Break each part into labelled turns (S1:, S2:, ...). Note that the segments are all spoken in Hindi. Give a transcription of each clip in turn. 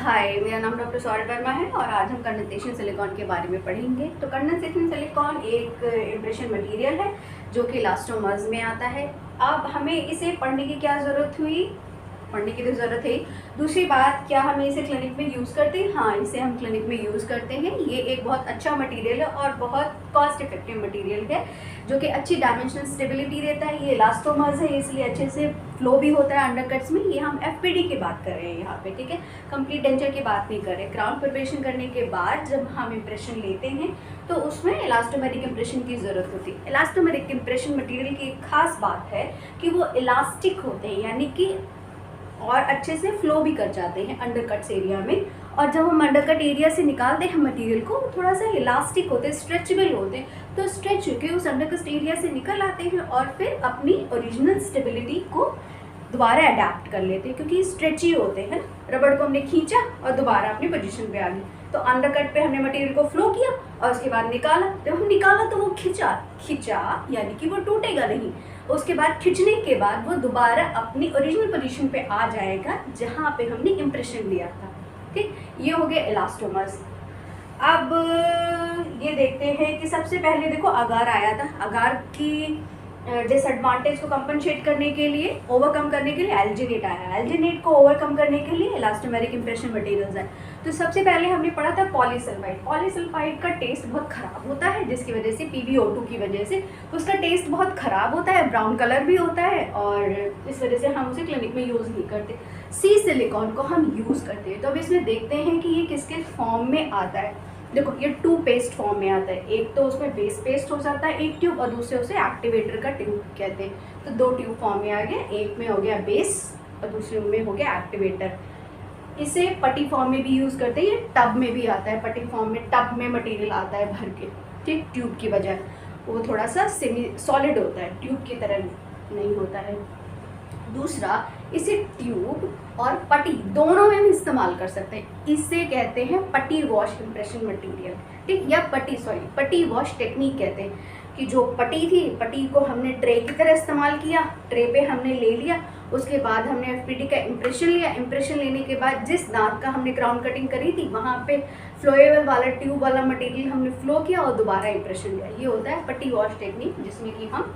S1: हाय, मेरा नाम डॉक्टर सौरभ वर्मा है और आज हम कंडेंसेशन सिलिकॉन के बारे में पढ़ेंगे। तो कंडेंसेशन सिलिकॉन एक इम्प्रेशन मटेरियल है जो कि इलास्टोमर्स में आता है। अब हमें इसे पढ़ने की क्या ज़रूरत हुई? पढ़ने की तो ज़रूरत है। दूसरी बात, क्या हमें इसे क्लिनिक में यूज़ करते हैं? हाँ, इसे हम क्लिनिक में यूज़ करते हैं। ये एक बहुत अच्छा मटेरियल है और बहुत कॉस्ट इफेक्टिव मटेरियल है जो कि अच्छी डायमेंशनल स्टेबिलिटी देता है। ये इलास्टोमर्स है इसलिए अच्छे से फ्लो भी होता है अंडरकट्स में। ये हम एफपीडी की बात कर रहे हैं यहाँ पे, ठीक है, कंप्लीट डेंचर की बात नहीं कर रहे। क्राउन प्रिपरेशन करने के बाद जब हम इम्प्रेशन लेते हैं तो उसमें इलास्टोमेरिक इम्प्रेशन की ज़रूरत होती है। इलास्टोमेरिक इम्प्रेशन मटेरियल की एक खास बात है कि वो इलास्टिक होते हैं, यानी कि और अच्छे से फ्लो भी कर जाते हैं अंडरकट्स एरिया में। और जब हम अंडरकट एरिया से निकालते हैं मटेरियल को, थोड़ा सा इलास्टिक होते हैं, स्ट्रेचेबल होते हैं, तो स्ट्रेच होकर उस अंडरकट एरिया से निकल आते हैं और फिर अपनी ओरिजिनल स्टेबिलिटी को दोबारा अडेप्ट कर लेते हैं, क्योंकि स्ट्रेची होते हैं। रबड़ को हमने खींचा और दोबारा अपनी पोजीशन पे आ गई। तो अंडरकट पे हमने मटेरियल को फ्लो किया और उसके बाद निकाला। जब हम निकाला तो वो खिंचा यानी कि वो टूटेगा नहीं। उसके बाद खींचने के बाद वो दोबारा अपनी ओरिजिनल पोजीशन पे आ जाएगा जहाँ पे हमने इम्प्रेशन लिया था। ठीक, ये हो गया इलास्टोमर्स। अब ये देखते हैं कि सबसे पहले देखो अगार आया था। अगार की डिसएडवांटेज को कंपनसेट करने के लिए, ओवरकम करने के लिए एल्जिनेट आया। एल्जिनेट को ओवरकम करने के लिए इलास्टोमेरिक इम्प्रेशन मटेरियल्स है। तो सबसे पहले हमने पढ़ा था पॉलीसल्फाइड। पॉलीसल्फाइड का टेस्ट बहुत ख़राब होता है, जिसकी वजह से PbO2 की वजह से उसका टेस्ट बहुत ख़राब होता है, ब्राउन कलर भी होता है और इस वजह से हम उसे क्लिनिक में यूज़ नहीं करते। सी सिलिकॉन को हम यूज़ करते हैं। तो अब इसमें देखते हैं कि ये किसके फॉर्म में आता है। देखो, ये 2 पेस्ट फॉर्म में आता है। एक तो उसमें बेस पेस्ट हो जाता है एक ट्यूब, और दूसरे उसे एक्टिवेटर का ट्यूब कहते हैं। तो 2 ट्यूब फॉर्म में आ गया, एक में हो गया बेस और दूसरे में हो गया एक्टिवेटर। इसे पट्टी फॉर्म में भी यूज़ करते हैं। ये टब में भी आता है, पट्टी फॉर्म में टब में मटेरियल आता है भर के, ठीक, ट्यूब की बजाय। वो थोड़ा सा सेमी सॉलिड होता है, ट्यूब की तरह नहीं होता है। दूसरा, इसे ट्यूब और पट्टी दोनों में हम इस्तेमाल कर सकते हैं। इसे कहते हैं पट्टी वॉश इम्प्रेशन मटेरियल, ठीक, या पट्टी वॉश टेक्निक कहते हैं। कि जो पट्टी थी, पट्टी को हमने ट्रे की तरह इस्तेमाल किया, ट्रे पे हमने ले लिया, उसके बाद हमने एफपीडी का इम्प्रेशन लिया। इम्प्रेशन लेने के बाद जिस दांत का हमने क्राउन कटिंग करी थी वहाँ पे फ्लोएबल वाला ट्यूब वाला मटेरियल हमने फ्लो किया और दोबारा इम्प्रेशन लिया। ये होता है पट्टी वॉश टेक्निक, जिसमें कि हम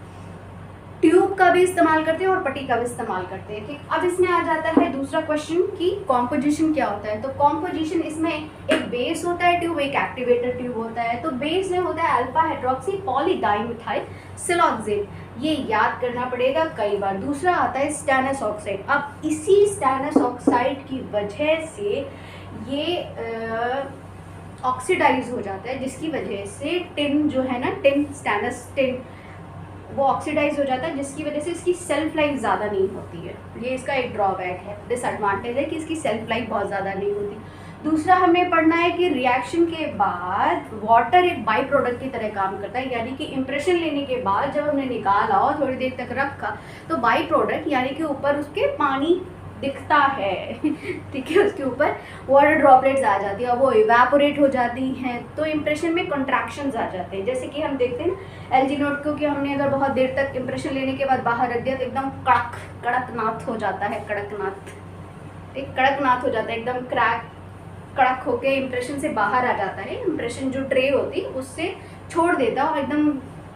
S1: ट्यूब का भी इस्तेमाल करते हैं और पट्टी का भी इस्तेमाल करते हैं। ठीक, अब इसमें आ जाता है दूसरा क्वेश्चन कि कॉम्पोजिशन क्या होता है। तो कॉम्पोजिशन, इसमें एक बेस होता है ट्यूब, एक एक्टिवेटर ट्यूब होता है। तो बेस में होता है अल्फा हाइड्रोक्सी पॉलीडाइमिथाइल सिलॉक्सेट। ये याद करना पड़ेगा कई बार। दूसरा आता है स्टेनस ऑक्साइड। अब इसी स्टेनस ऑक्साइड की वजह से ये ऑक्सीडाइज हो जाता है, जिसकी वजह से टिन जो है ना, स्टेनस टिन, वो ऑक्सीडाइज हो जाता है, जिसकी वजह से इसकी सेल्फ लाइफ ज़्यादा नहीं होती है। ये इसका एक ड्रॉबैक है, डिसएडवांटेज है कि इसकी सेल्फ लाइफ बहुत ज़्यादा नहीं होती। दूसरा हमें पढ़ना है कि रिएक्शन के बाद वाटर एक बाई प्रोडक्ट की तरह काम करता है, यानी कि इम्प्रेशन लेने के बाद जब हमने निकाला और थोड़ी देर तक रखा तो बाई प्रोडक्ट यानी कि ऊपर उसके पानी दिखता है, ठीक है, उसके ऊपर वाटर ड्रॉपलेट्स आ जाती है, वो इवेपोरेट हो जाती हैं। तो इम्प्रेशन में कॉन्ट्रैक्शंस आ जाते हैं, जैसे कि हम देखते हैं ना एलजी नोट को, कि हमने अगर बहुत देर तक इम्प्रेशन लेने के बाद बाहर रख दिया तो एकदम कड़कनाथ हो जाता है, कड़कनाथ हो जाता है, एकदम कड़क होके इम्प्रेशन से बाहर आ जाता है। इम्प्रेशन जो ट्रे होती है उससे छोड़ देता है और एकदम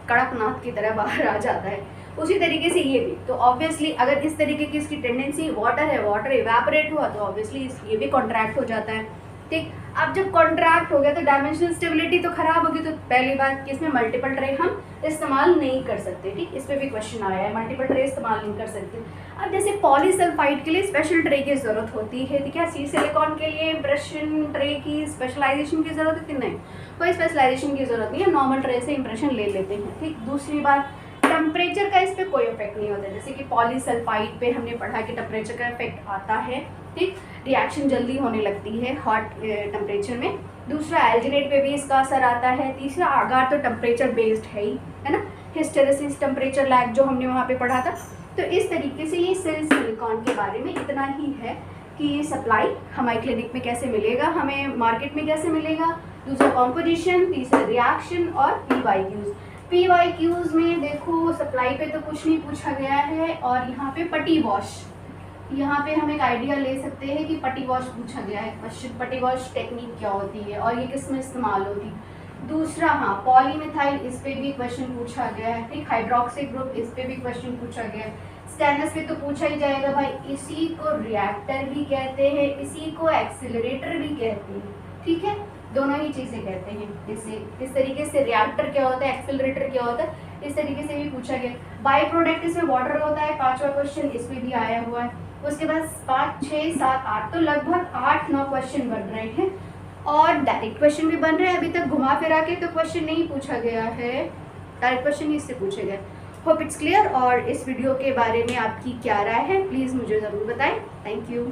S1: कड़कनाथ की तरह बाहर आ जाता है। उसी तरीके से ये भी, तो ऑब्वियसली अगर इस तरीके की इसकी टेंडेंसी वाटर है, वाटर इवेपोरेट हुआ तो ऑब्वियसली ये भी कॉन्ट्रैक्ट हो जाता है। ठीक, अब जब कॉन्ट्रैक्ट हो गया तो डायमेंशनल स्टेबिलिटी तो खराब होगी। तो पहली बात कि इसमें मल्टीपल ट्रे हम इस्तेमाल नहीं कर सकते। ठीक, इस पर भी क्वेश्चन आया है, मल्टीपल ट्रे इस्तेमाल नहीं कर सकते। अब जैसे पॉलीसल्फाइड के लिए स्पेशल ट्रे की ज़रूरत होती है, ठीक है, सी सिलिकॉन के लिए इम्प्रेशन ट्रे की स्पेशलाइजेशन की ज़रूरत है कि नहीं, कोई स्पेशलाइजेशन की ज़रूरत नहीं है, नॉर्मल ट्रे से इम्प्रेशन ले लेते हैं। ठीक, दूसरी बात, टेम्परेचर का इस पर कोई इफेक्ट नहीं होता। जैसे कि पॉलीसल्फाइड पे हमने पढ़ा कि टेम्परेचर का इफेक्ट आता है, ठीक, रिएक्शन जल्दी होने लगती है हॉट टेम्परेचर में। दूसरा, एल्जिनेट पे भी इसका असर आता है। तीसरा, आगार तो टेम्परेचर बेस्ड है ही, है ना, हिस्टेरेसिस टेम्परेचर लैग जो हमने वहाँ पे पढ़ा था। तो इस तरीके से ये सिलिकॉन के बारे में इतना ही है कि ये सप्लाई हमारे क्लिनिक में कैसे मिलेगा, हमें मार्केट में कैसे मिलेगा। दूसरा कॉम्पोजिशन, तीसरा रिएक्शन और PYQs में देखो सप्लाई पे तो कुछ नहीं पूछा गया है, और यहाँ पे पट्टी वॉश यहाँ पे हम एक आइडिया ले सकते हैं कि पटी वॉश पूछा गया है क्वेश्चन, पटी वॉश टेक्निक क्या होती है और ये किस में इस्तेमाल होती है। दूसरा, हाँ, पॉलीमिथाइल, इस पे भी क्वेश्चन पूछा गया है। ठीक, हाइड्रोक्सी ग्रुप, इस पे भी क्वेश्चन पूछा गया है। स्टेनस पे तो पूछा ही जाएगा भाई, इसी को रिएक्टर भी कहते हैं, इसी को एक्सीलरेटर भी कहते हैं। ठीक है, दोनों ही चीज़ें कहते हैं। इसे इस तरीके से रिएक्टर क्या होता है, एक्सीलरेटर क्या होता है, इस तरीके से भी पूछा गया। बाई प्रोडक्ट इसमें वाटर होता है, 5वां क्वेश्चन इसमें भी आया हुआ है। उसके बाद 5, 6, 7, 8, तो लगभग 8-9 क्वेश्चन बन रहे हैं और डायरेक्ट क्वेश्चन भी बन रहे हैं। अभी तक घुमा फिरा के तो क्वेश्चन नहीं पूछा गया है, डायरेक्ट क्वेश्चन इससे पूछे गए। Hope it's clear. और इस वीडियो के बारे में आपकी क्या राय है, प्लीज़ मुझे ज़रूर बताएं। Thank you.